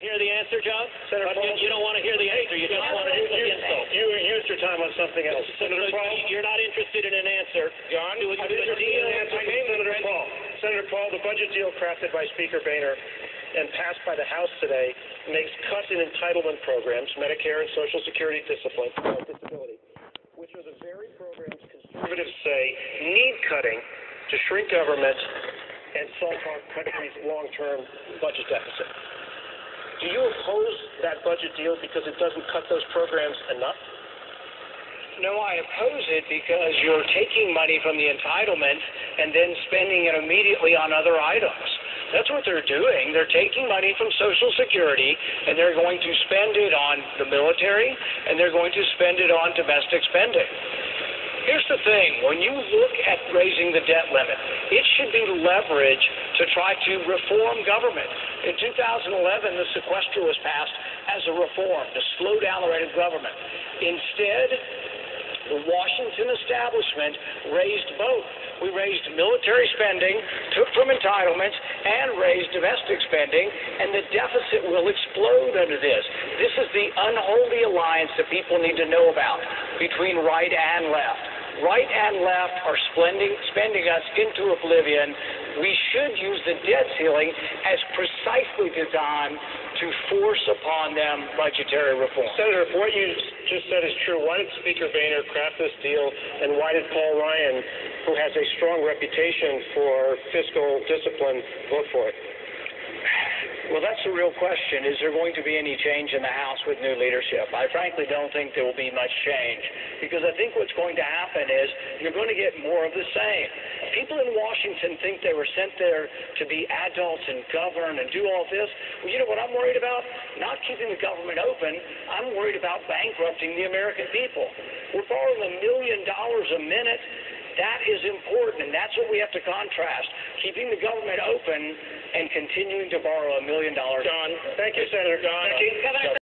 hear the answer, John? Senator Paul, you don't want to hear the answer. You just want to hear the insult. You used your time on something else. Senator Paul, you're not interested in an answer. John, Do a deal. Senator Paul, the budget deal crafted by Speaker Boehner and passed by the House today makes cuts in entitlement programs, Medicare and Social Security disability, which are the very programs conservatives say need cutting to shrink government and solve our country's long-term budget deficit. Do you oppose that budget deal because it doesn't cut those programs enough? No, I oppose it because you're taking money from the entitlement and then spending it immediately on other items. That's what they're doing. They're taking money from Social Security and they're going to spend it on the military and they're going to spend it on domestic spending. Here's the thing. When you look at raising the debt limit, it should be leverage to try to reform government. In 2011, the sequester was passed as a reform to slow down the rate of government. Instead, the Washington establishment raised both. We raised military spending, took from entitlements, and raised domestic spending, and the deficit will explode under this. This is the unholy alliance that people need to know about between right and left. Right and left are spending us into oblivion. We should use the debt ceiling as precisely designed to force upon them budgetary reform. Senator, if what you just said is true, why did Speaker Boehner craft this deal, and why did Paul Ryan, who has a strong reputation for fiscal discipline, vote for it? Well, that's the real question. Is there going to be any change in the House with new leadership? I frankly don't think there will be much change, because I think what's going to happen is you're going to get more of the same. People in Washington think they were sent there to be adults and govern and do all this. Well, you know what I'm worried about? Not keeping the government open. I'm worried about bankrupting the American people. We're borrowing $1 million a minute. That is important, and that's what we have to contrast. Keeping the government open and continuing to borrow $1 million. John, thank you, Senator. John.